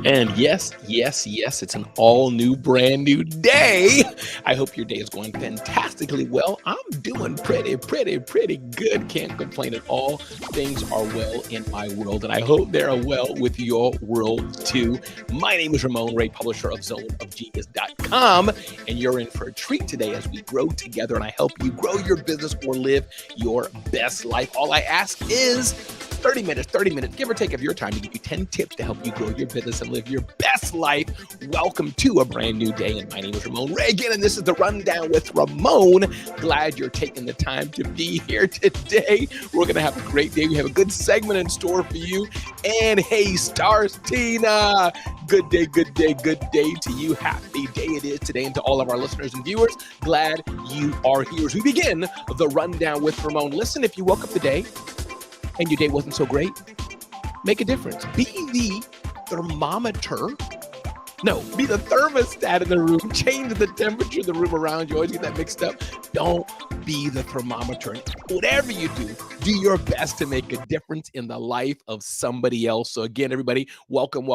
And yes, yes, yes, it's an all new, brand new day. I hope your day is going fantastically well. I'm doing pretty good. Can't complain at all. Things are well in my world, and I hope they're well with your world too. My name is Ramon Ray, publisher of zoneofgenius.com, and you're in for a treat today as we grow together and I help you grow your business or live your best life. All I ask is 30 minutes, give or take of your time to give you 10 tips to help you grow your business and live your best life. Welcome to a brand new day, and my name is Ramon Reagan, and this is the Rundown with Ramon. Glad you're taking the time to be here today. We're going to have a great day. We have a good segment in store for you. And hey, Stars Tina, good day to you. Happy day it is today, and to all of our listeners and viewers, glad you are here as we begin the Rundown with Ramon. Listen, if you woke up today and your day wasn't so great, make a difference. Be the thermometer. No, be the thermostat in the room. Change the temperature of the room around you. Always get that mixed up. Don't be the thermometer. Whatever you do your best to make a difference in the life of somebody else. So again, everybody, welcome.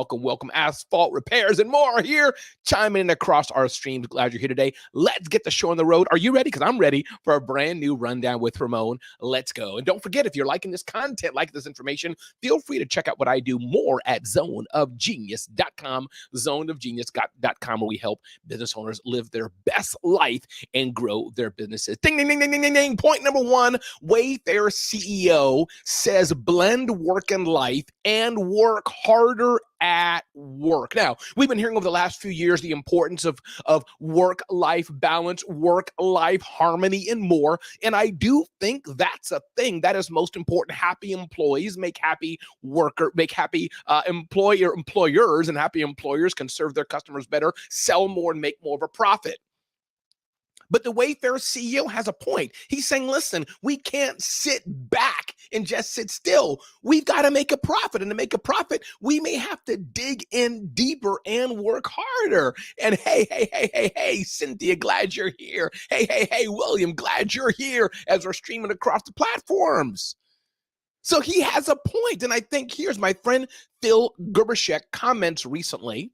Asphalt repairs and more are here, chiming in across our streams. Glad you're here today. Let's get the show on the road. Are you ready? Because I'm ready for a brand new Rundown with Ramon. Let's go. And don't forget, if you're liking this content, like this information, feel free to check out what I do more at zoneofgenius.com, zoneofgenius.com, where we help business owners live their best life and grow their businesses. Ding, ding, ding, ding, ding, ding, ding. Point number one, Wayfair CEO says blend work and life and work harder at work. Now, we've been hearing over the last few years the importance of work-life balance, work-life harmony, and more. And I do think that's a thing that is most important. Happy employees make happy employers, and happy employers can serve their customers better, sell more, and make more of a profit. But the Wayfair CEO has a point. He's saying, listen, we can't sit back and just sit still. We've got to make a profit. And to make a profit, we may have to dig in deeper and work harder. And hey, Cynthia, glad you're here. Hey, William, glad you're here as we're streaming across the platforms. So he has a point. And I think here's my friend Phil Gerbershek comments recently.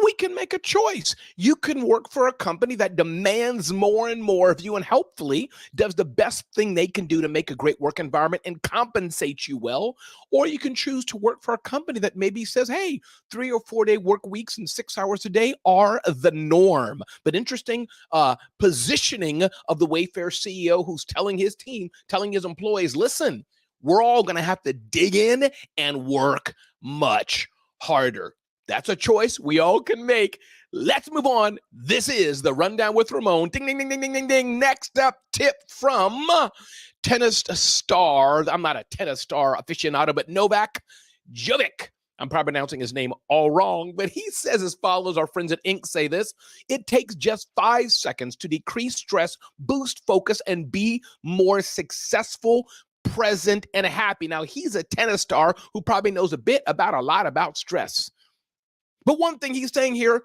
We can make a choice. You can work for a company that demands more and more of you and hopefully does the best thing they can do to make a great work environment and compensate you well. Or you can choose to work for a company that maybe says, hey, 3 or 4 day work weeks and 6 hours a day are the norm. But interesting positioning of the Wayfair CEO who's telling his team, telling his employees, listen, we're all going to have to dig in and work much harder. That's a choice we all can make. Let's move on. This is the Rundown with Ramon. Ding, ding, ding, ding, ding, ding, ding. Next up, tip from tennis star. I'm not a tennis star aficionado, but Novak Djokovic. I'm probably pronouncing his name all wrong, but he says as follows. Our friends at Inc. say this. It takes just 5 seconds to decrease stress, boost focus, and be more successful, present, and happy. Now, he's a tennis star who probably knows a lot about stress. But one thing he's saying here,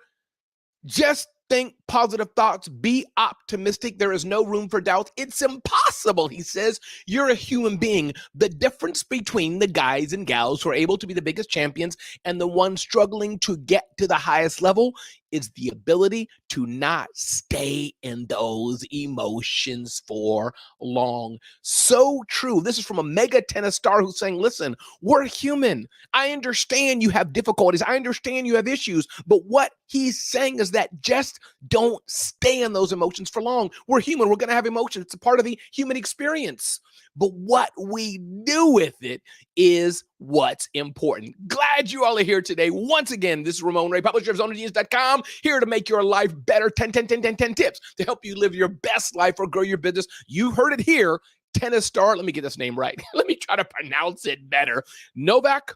just think positive thoughts, be optimistic. There is no room for doubt. It's impossible, he says. You're a human being. The difference between the guys and gals who are able to be the biggest champions and the ones struggling to get to the highest level is the ability to not stay in those emotions for long. So true. This is from a mega tennis star who's saying, listen, we're human. I understand you have difficulties. I understand you have issues. But what he's saying is that just don't stay in those emotions for long. We're human. We're going to have emotions. It's a part of the human experience. But what we do with it is what's important. Glad you all are here today. Once again, this is Ramon Ray, publisher of zoneofgenius.com, here to make your life better. 10 tips to help you live your best life or grow your business. You heard it here. Tennis star. Let me get this name right. Let me try to pronounce it better. Novak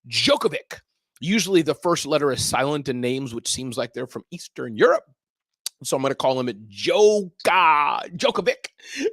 Djokovic. Usually the first letter is silent in names, which seems like they're from Eastern Europe. So I'm going to call him Djokovic.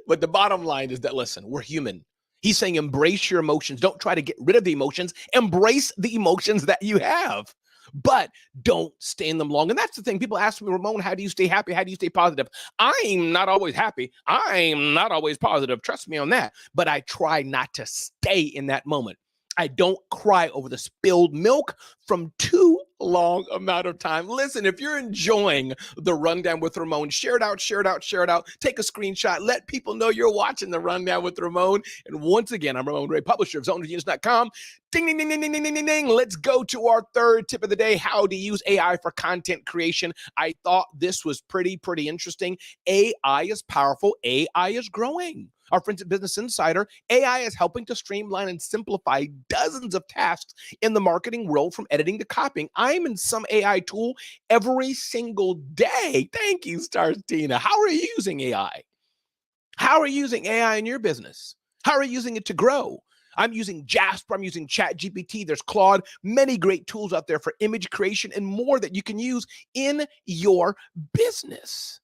But the bottom line is that, listen, we're human. He's saying embrace your emotions. Don't try to get rid of the emotions. Embrace the emotions that you have. But don't stay in them long. And that's the thing. People ask me, Ramon, how do you stay happy? How do you stay positive? I'm not always happy. I'm not always positive. Trust me on that. But I try not to stay in that moment. I don't cry over the spilled milk from too long amount of time. Listen, if you're enjoying the Rundown with Ramon, share it out, share it out, share it out. Take a screenshot. Let people know you're watching the Rundown with Ramon. And once again, I'm Ramon Ray, publisher of ZoneOfGenius.com. Ding, ding, ding, ding, ding, ding, ding, ding. Let's go to our third tip of the day, how to use AI for content creation. I thought this was pretty interesting. AI is powerful. AI is growing. Our friends at Business Insider, AI is helping to streamline and simplify dozens of tasks in the marketing world, from editing to copying. I'm in some AI tool every single day. Thank you, Stars Tina. How are you using AI? How are you using AI in your business? How are you using it to grow? I'm using Jasper. I'm using ChatGPT. There's Claude. Many great tools out there for image creation and more that you can use in your business.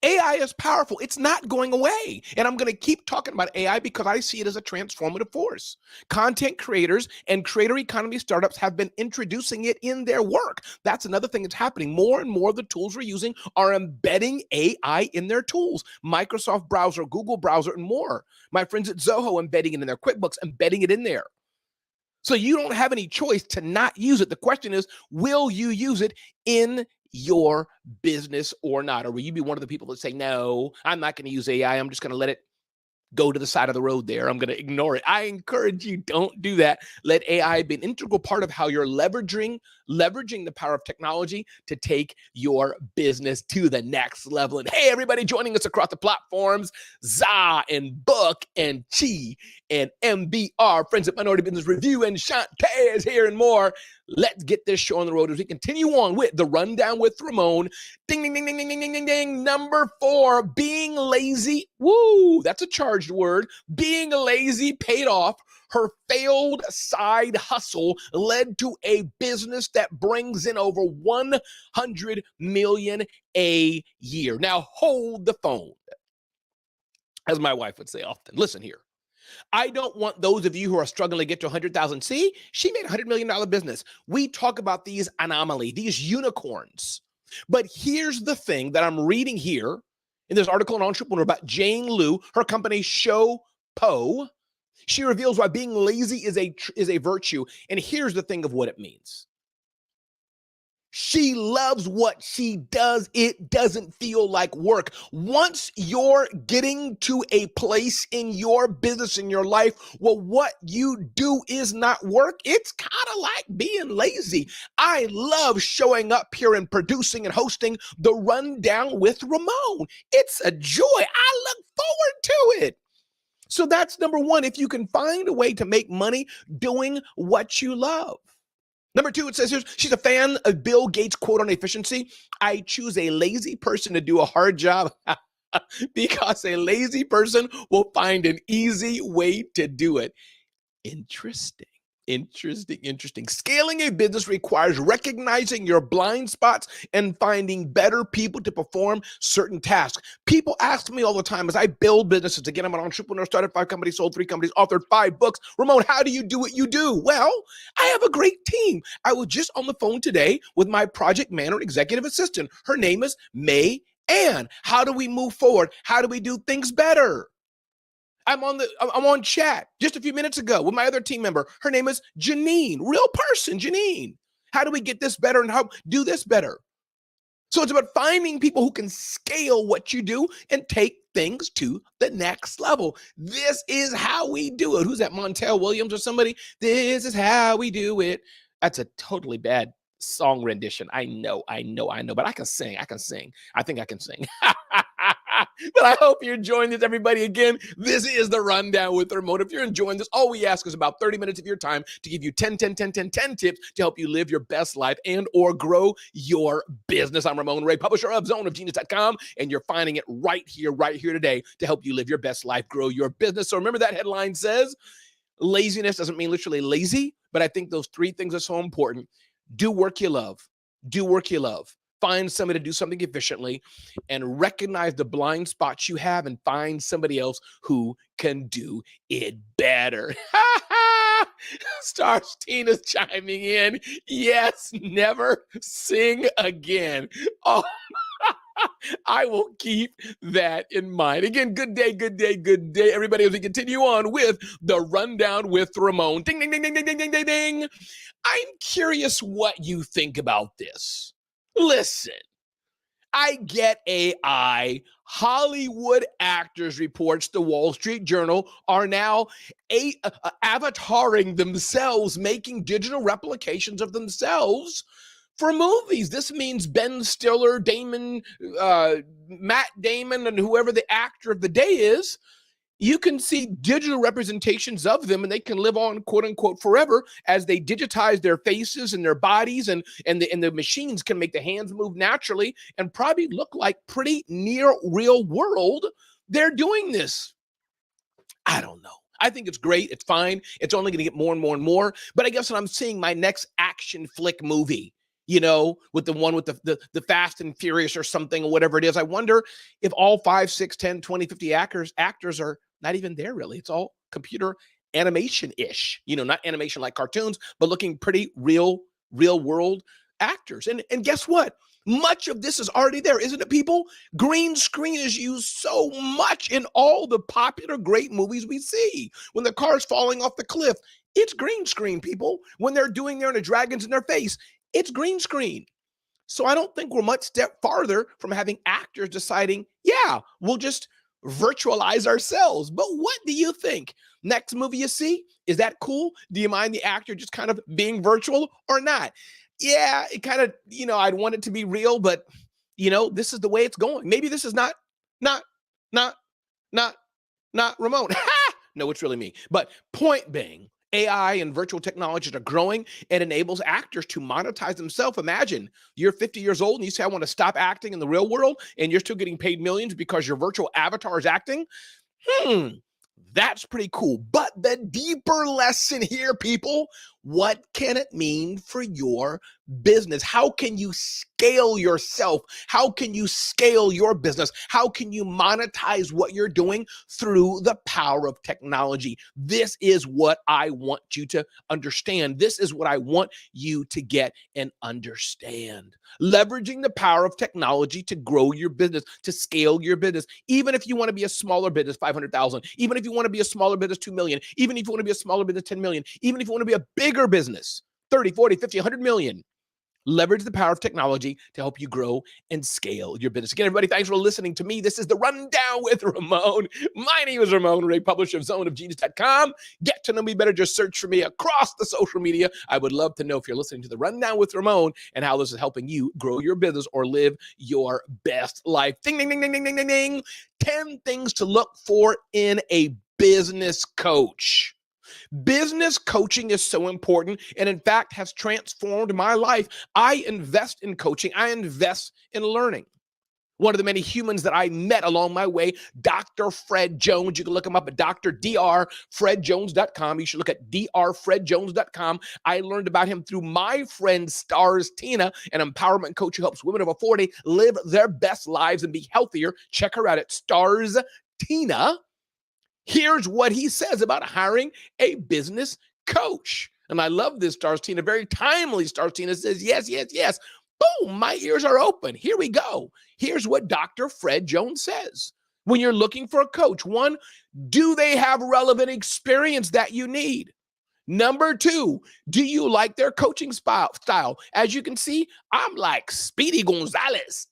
AI is powerful. It's not going away. And I'm going to keep talking about AI because I see it as a transformative force. Content creators and creator economy startups have been introducing it in their work. That's another thing that's happening. More and more of the tools we're using are embedding AI in their tools. Microsoft Browser, Google Browser, and more. My friends at Zoho embedding it in their QuickBooks, embedding it in there. So you don't have any choice to not use it. The question is, will you use it in your business or not? Or will you be one of the people that say, no, I'm not going to use AI. I'm just going to let it go to the side of the road there. I'm going to ignore it. I encourage you, don't do that. Let AI be an integral part of how you're leveraging the power of technology to take your business to the next level. And hey, everybody joining us across the platforms, Za and Book and Chi and MBR, Friends at Minority Business Review, and Shantae is here and more. Let's get this show on the road as we continue on with the Rundown with Ramon. Ding, ding, ding, ding, ding, ding, ding, ding, ding. Number 4, being lazy. Woo, that's a charged word. Being lazy paid off. Her failed side hustle led to a business that brings in over $100 million a year. Now, hold the phone, as my wife would say often. Listen here. I don't want those of you who are struggling to get to 100,000. See, she made a $100 million business. We talk about these anomalies, these unicorns. But here's the thing that I'm reading here in this article in Entrepreneur about Jane Liu, her company Show Po. She reveals why being lazy is a virtue. And here's the thing of what it means. She loves what she does. It doesn't feel like work. Once you're getting to a place in your business, in your life, well, what you do is not work. It's kind of like being lazy. I love showing up here and producing and hosting the Rundown with Ramon. It's a joy. I look forward to it. So that's number 1. If you can find a way to make money doing what you love. Number 2, it says here, she's a fan of Bill Gates' quote on efficiency. I choose a lazy person to do a hard job because a lazy person will find an easy way to do it. Interesting. Scaling a business requires recognizing your blind spots and finding better people to perform certain tasks. People ask me all the time as I build businesses. Again, I'm an entrepreneur, started 5 companies, sold 3 companies, authored 5 books. Ramon, how do you do what you do? Well, I have a great team. I was just on the phone today with my project manager and executive assistant. Her name is May Ann. How do we move forward? How do we do things better? I'm on chat just a few minutes ago with my other team member. Her name is Janine, real person, Janine. How do we get this better and how do this better? So it's about finding people who can scale what you do and take things to the next level. This is how we do it. Who's that, Montel Williams or somebody? This is how we do it. That's a totally bad song rendition. I know, but I can sing. I think I can sing. But I hope you're enjoying this, everybody. Again, this is the Rundown with Ramon. If you're enjoying this, all we ask is about 30 minutes of your time to give you 10 tips to help you live your best life and or grow your business. I'm Ramon Ray, publisher of ZoneOfGenius.com, and you're finding it right here today to help you live your best life, grow your business. So remember that headline says, laziness doesn't mean literally lazy, but I think those 3 things are so important. Do work you love. Find somebody to do something efficiently and recognize the blind spots you have and find somebody else who can do it better. Stars Tina's chiming in. Yes, never sing again. Oh, I will keep that in mind. Again, good day, good day, good day, everybody, as we continue on with the Rundown with Ramon. Ding, ding, ding, ding, ding, ding, ding, ding, ding. I'm curious what you think about this. Listen, I get AI. Hollywood actors, reports the Wall Street Journal, are now avataring themselves, making digital replications of themselves for movies. This means Ben Stiller, Matt Damon, and whoever the actor of the day is. You can see digital representations of them, and they can live on, quote unquote, forever as they digitize their faces and their bodies, and the machines can make the hands move naturally and probably look like pretty near real world. They're doing this. I don't know. I think it's great. It's fine. It's only going to get more and more and more. But I guess when I'm seeing my next action flick movie, with the one with the Fast and Furious or something or whatever it is, I wonder if all 5, 6, 10, 20, 50 actors are not even there really. It's all computer animation-ish, not animation like cartoons, but looking pretty real world actors. And guess what? Much of this is already there, isn't it, people? Green screen is used so much in all the popular great movies we see. When the car's falling off the cliff, it's green screen, people. When they're doing there and the dragon's in their face, it's green screen. So I don't think we're much step farther from having actors deciding, yeah, we'll just virtualize ourselves. But what do you think? Next movie you see, is that cool? Do you mind the actor just kind of being virtual or not? Yeah, it kind of, I'd want it to be real, but this is the way it's going. Maybe this is not Ramon. No, it's really me. But point being, AI and virtual technologies are growing. It enables actors to monetize themselves. Imagine you're 50 years old and you say, I want to stop acting in the real world, and you're still getting paid millions because your virtual avatar is acting. That's pretty cool. But the deeper lesson here, people, what can it mean for your business? How can you scale yourself? How can you scale your business? How can you monetize what you're doing through the power of technology? This is what I want you to understand. This is what I want you to get and understand. Leveraging the power of technology to grow your business, to scale your business. Even if you want to be a smaller business, 500,000, even if you want to be a smaller business, 2 million, even if you want to be a smaller business, 10 million, even if you want to be a bigger business, 30, 40, 50, 100 million. Leverage the power of technology to help you grow and scale your business. Again, everybody, thanks for listening to me. This is the Rundown with Ramon. My name is Ramon Ray, publisher of zoneofgenius.com. Get to know me better. Just search for me across the social media. I would love to know if you're listening to the Rundown with Ramon and how this is helping you grow your business or live your best life. Ding, ding, ding, ding, ding, ding, ding, ding. 10 things to look for in a business coach. Business coaching is so important, and in fact has transformed my life. I invest in coaching. I invest in learning. One of the many humans that I met along my way, Dr. Fred Jones. You can look him up at drdrfredjones.com. You should look at drfredjones.com. I learned about him through my friend Stars Tina, an empowerment coach who helps women over 40 live their best lives and be healthier. Check her out at Stars Tina. Here's what he says about hiring a business coach. And I love this, Stars Tina. Very timely, Stars Tina says, yes, yes, yes. Boom, my ears are open. Here we go. Here's what Dr. Fred Jones says. When you're looking for a coach, 1, do they have relevant experience that you need? Number 2, do you like their coaching style? As you can see, I'm like Speedy Gonzalez.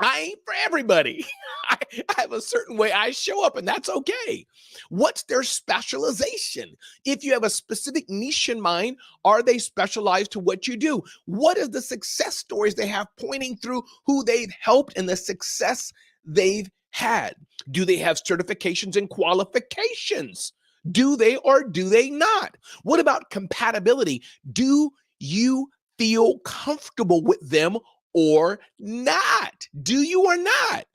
I ain't for everybody. I have a certain way I show up, and that's okay. What's their specialization? If you have a specific niche in mind, are they specialized to what you do? What is the success stories they have pointing through who they've helped and the success they've had? Do they have certifications and qualifications? Do they or do they not? What about compatibility? Do you feel comfortable with them or not? Do you or not?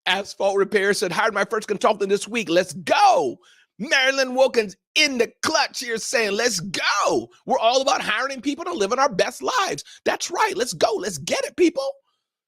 Asphalt Repair said, hired my first consultant this week. Let's go. Marilyn Wilkins in the clutch here saying, let's go. We're all about hiring people to live in our best lives. That's right. Let's go. Let's get it, people.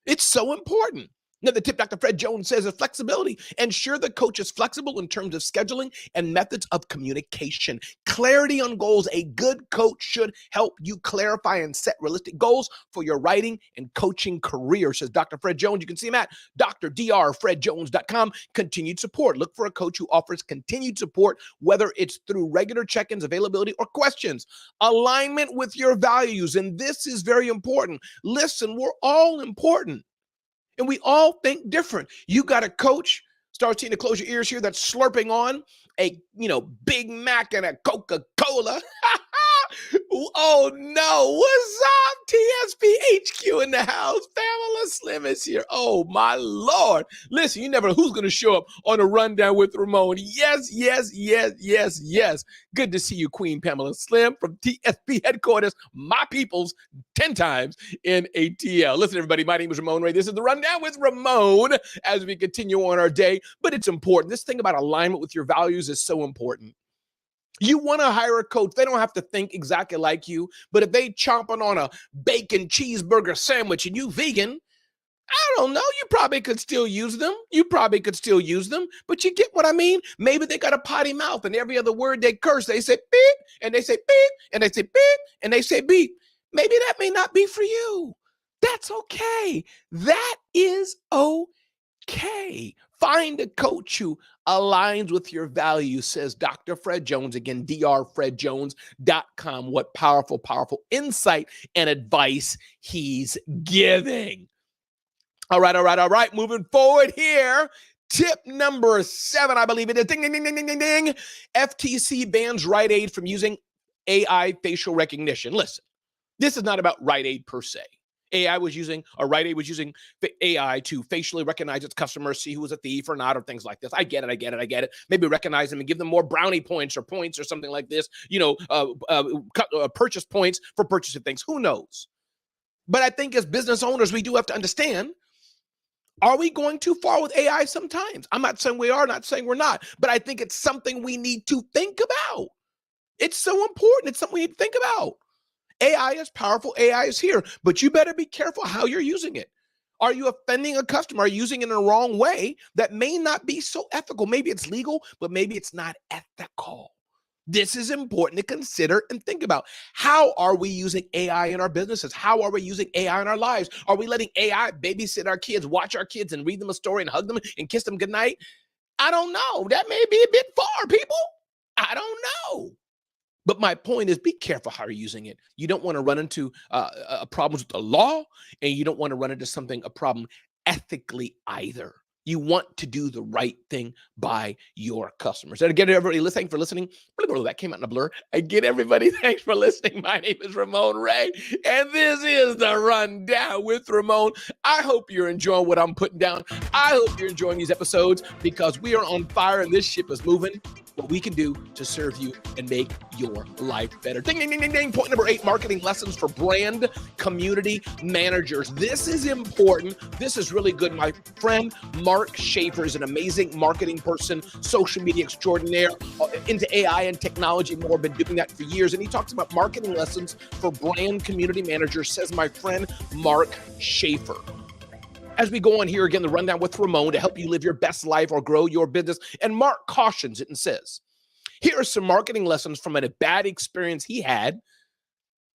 It's so important. Another tip Dr. Fred Jones says is flexibility. Ensure the coach is flexible in terms of scheduling and methods of communication. Clarity on goals. A good coach should help you clarify and set realistic goals for your writing and coaching career, says Dr. Fred Jones. You can see him at drdrfredjones.com. Continued support. Look for a coach who offers continued support, whether it's through regular check-ins, availability, or questions. Alignment with your values. And this is very important. Listen, we're all important. And we all think different. You got a coach, start seeing to close your ears here, that's slurping on a, Big Mac and a Coca-Cola. Oh no, what's up? TSP HQ in the house. Pamela Slim is here. Oh my Lord. Listen, you never know who's going to show up on a rundown with Ramon. Yes. Good to see you, Queen Pamela Slim from TSP headquarters, my people's 10 times in ATL. Listen, everybody, my name is Ramon Ray. This is the Rundown with Ramon as we continue on our day, but it's important. This thing about alignment with your values is so important. You want to hire a coach. They don't have to think exactly like you, but if they chomping on a bacon cheeseburger sandwich and you vegan, I don't know, you probably could still use them. But you get what I mean? Maybe they got a potty mouth and every other word they curse, they say beep, and they say beep, and they say beep, and they say beep. Maybe that may not be for you. That's okay. That is okay. Find a coach who aligns with your values, says Dr. Fred Jones. Again, drfredjones.com. What powerful, powerful insight and advice he's giving. All right. Moving forward here. Tip number 7, I believe it is. Ding, ding, ding, ding, ding, ding, ding. FTC bans Rite Aid from using AI facial recognition. Listen, this is not about Rite Aid per se. Rite Aid was using AI to facially recognize its customers, see who was a thief or not, or things like this. I get it. Maybe recognize them and give them more brownie points or something like this, purchase points for purchasing things. Who knows? But I think as business owners, we do have to understand, are we going too far with AI sometimes? I'm not saying we are, not saying we're not, but I think it's something we need to think about. It's so important. It's something we need to think about. AI is powerful. AI is here, but you better be careful how you're using it. Are you offending a customer? Are you using it in the wrong way that may not be so ethical? Maybe it's legal, but maybe it's not ethical. This is important to consider and think about. How are we using AI in our businesses? How are we using AI in our lives? Are we letting AI babysit our kids, watch our kids, and read them a story and hug them and kiss them goodnight? I don't know. That may be a bit far, people. I don't know. But my point is, be careful how you're using it. You don't want to run into problems with the law, and you don't want to run into a problem ethically either. You want to do the right thing by your customers. And again, everybody, thanks for listening. That came out in a blur. Again, everybody, thanks for listening. My name is Ramon Ray, and this is the Rundown with Ramon. I hope you're enjoying what I'm putting down. I hope you're enjoying these episodes because we are on fire and this ship is moving. What we can do to serve you and make your life better. Ding, ding, ding, ding, ding. Point number 8, marketing lessons for brand community managers. This is important. This is really good. My friend Mark Schaefer is an amazing marketing person, social media extraordinaire, into AI and technology more, been doing that for years. And he talks about marketing lessons for brand community managers, says my friend Mark Schaefer. As we go on here again, the Rundown with Ramon to help you live your best life or grow your business. And Mark cautions it and says, here are some marketing lessons from a bad experience he had.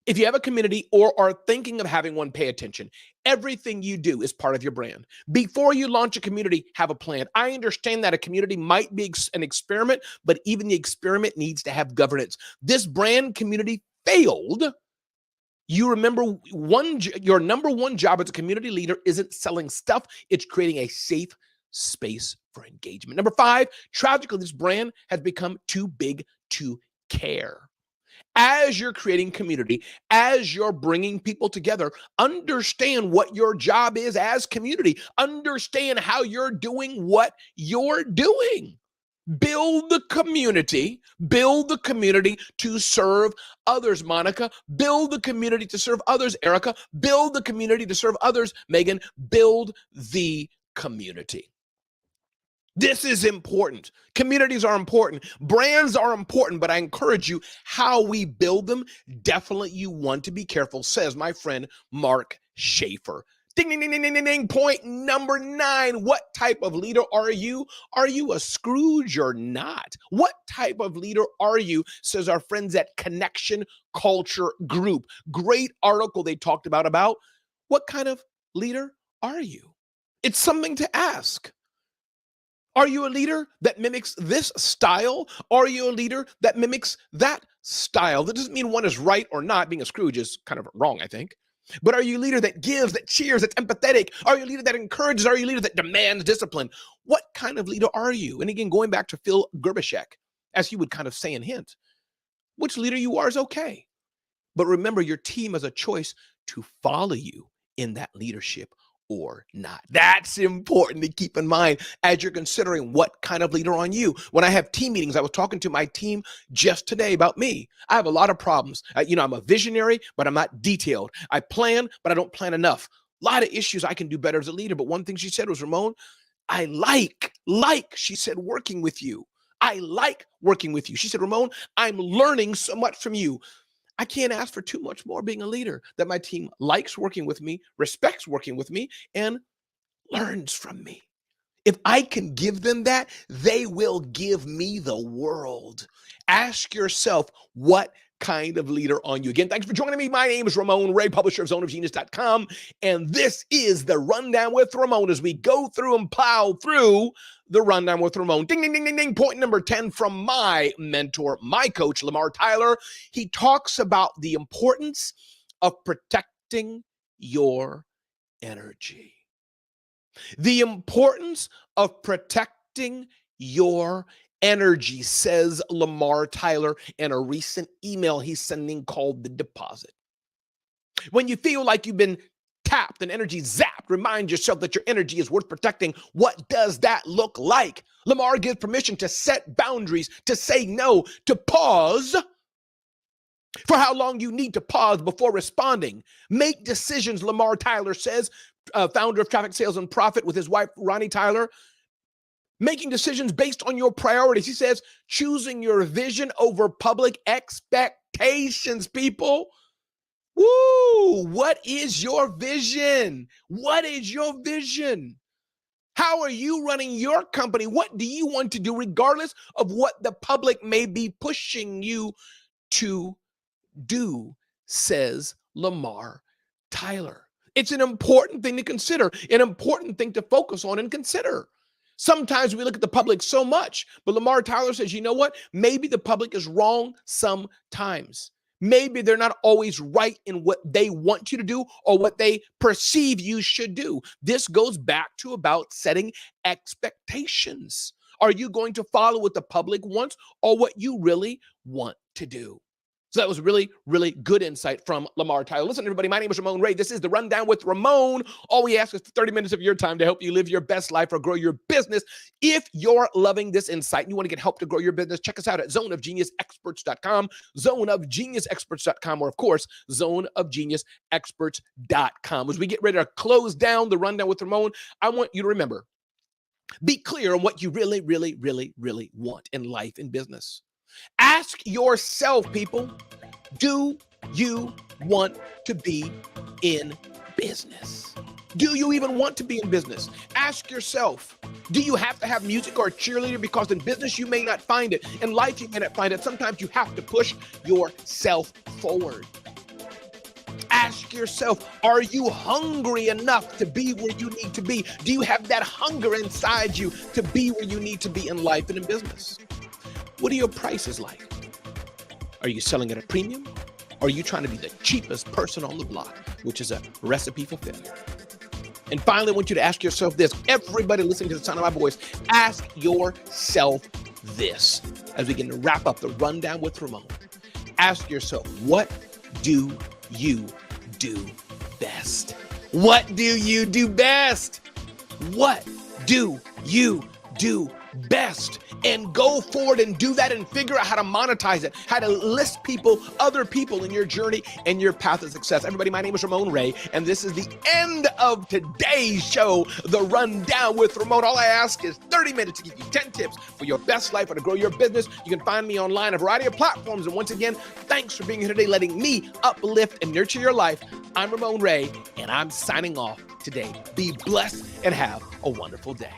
If you have a community or are thinking of having one, pay attention. Everything you do is part of your brand. Before you launch a community, have a plan. I understand that a community might be an experiment, but even the experiment needs to have governance. This brand community failed. You remember your number one job as a community leader isn't selling stuff. It's creating a safe space for engagement. Number 5, tragically, this brand has become too big to care. As you're creating community, as you're bringing people together, understand what your job is as community. Understand how you're doing what you're doing. Build the community to serve others, Monica. Build the community to serve others, Erica. Build the community to serve others, Megan. Build the community. This is important. Communities are important. Brands are important, but I encourage you, how we build them, definitely you want to be careful, says my friend Mark Schaefer. Ding, ding, ding, ding, ding, ding, ding. Point number 9. What type of leader are you? Are you a Scrooge or not? What type of leader are you? Says our friends at Connection Culture Group. Great article they talked about what kind of leader are you? It's something to ask. Are you a leader that mimics this style? Are you a leader that mimics that style? That doesn't mean one is right or not. Being a Scrooge is kind of wrong, I think. But are you a leader that gives, that cheers, that's empathetic? Are you a leader that encourages? Are you a leader that demands discipline? What kind of leader are you? And again, going back to Phil Gerbishek, as he would kind of say and hint, which leader you are is okay. But remember, your team has a choice to follow you in that leadership or not. That's important to keep in mind as you're considering what kind of leader on you. When I have team meetings, I was talking to my team just today about me. I have a lot of problems. I'm a visionary, but I'm not detailed. I plan, but I don't plan enough. A lot of issues I can do better as a leader. But one thing she said was, Ramon, I like, she said, working with you. I like working with you. She said, Ramon, I'm learning so much from you. I can't ask for too much more being a leader, that my team likes working with me, respects working with me, and learns from me. If I can give them that, they will give me the world. Ask yourself, what kind of leader on you? Again, thanks for joining me. My name is Ramon Ray, publisher of zoneofgenius.com, and this is the Rundown with Ramon as we go through and plow through the Rundown with Ramon. Ding, ding, ding, ding, ding. Point number 10 from my mentor, my coach, Lamar Tyler. He talks about the importance of protecting your energy. The importance of protecting your energy, says Lamar Tyler in a recent email he's sending called The Deposit. When you feel like you've been tapped and energy zapped, remind yourself that your energy is worth protecting. What does that look like? Lamar gives permission to set boundaries, to say no, to pause for how long you need to pause before responding. Make decisions, Lamar Tyler says, founder of Traffic Sales and Profit with his wife, Ronnie Tyler. Making decisions based on your priorities. He says, choosing your vision over public expectations, people. Woo! What is your vision? What is your vision? How are you running your company? What do you want to do, regardless of what the public may be pushing you to do, says Lamar Tyler. It's an important thing to consider, an important thing to focus on and consider. Sometimes we look at the public so much, but Lamar Tyler says, you know what? Maybe the public is wrong sometimes. Maybe they're not always right in what they want you to do or what they perceive you should do. This goes back to about setting expectations. Are you going to follow what the public wants or what you really want to do? So that was really, really good insight from Lamar Tyler. Listen, everybody, my name is Ramon Ray. This is the Rundown with Ramon. All we ask is 30 minutes of your time to help you live your best life or grow your business. If you're loving this insight and you want to get help to grow your business, check us out at zoneofgeniusexperts.com, zoneofgeniusexperts.com, or of course, zoneofgeniusexperts.com. As we get ready to close down the Rundown with Ramon, I want you to remember, be clear on what you really, really, really, really want in life and business. Ask yourself, people, do you want to be in business? Do you even want to be in business? Ask yourself, do you have to have music or a cheerleader? Because in business, you may not find it. In life, you may not find it. Sometimes you have to push yourself forward. Ask yourself, are you hungry enough to be where you need to be? Do you have that hunger inside you to be where you need to be in life and in business? What are your prices like? Are you selling at a premium? Or are you trying to be the cheapest person on the block, which is a recipe for failure? And finally, I want you to ask yourself this. Everybody listening to the sound of my voice, ask yourself this as we begin to wrap up the Rundown with Ramon. Ask yourself, what do you do best? What do you do best? What do you do best? And go forward and do that and figure out how to monetize it, how to list people, other people in your journey and your path of success. Everybody, my name is Ramon Ray, and this is the end of today's show, The Rundown with Ramon. All I ask is 30 minutes to give you 10 tips for your best life or to grow your business. You can find me online on a variety of platforms. And once again, thanks for being here today, letting me uplift and nurture your life. I'm Ramon Ray, and I'm signing off today. Be blessed and have a wonderful day.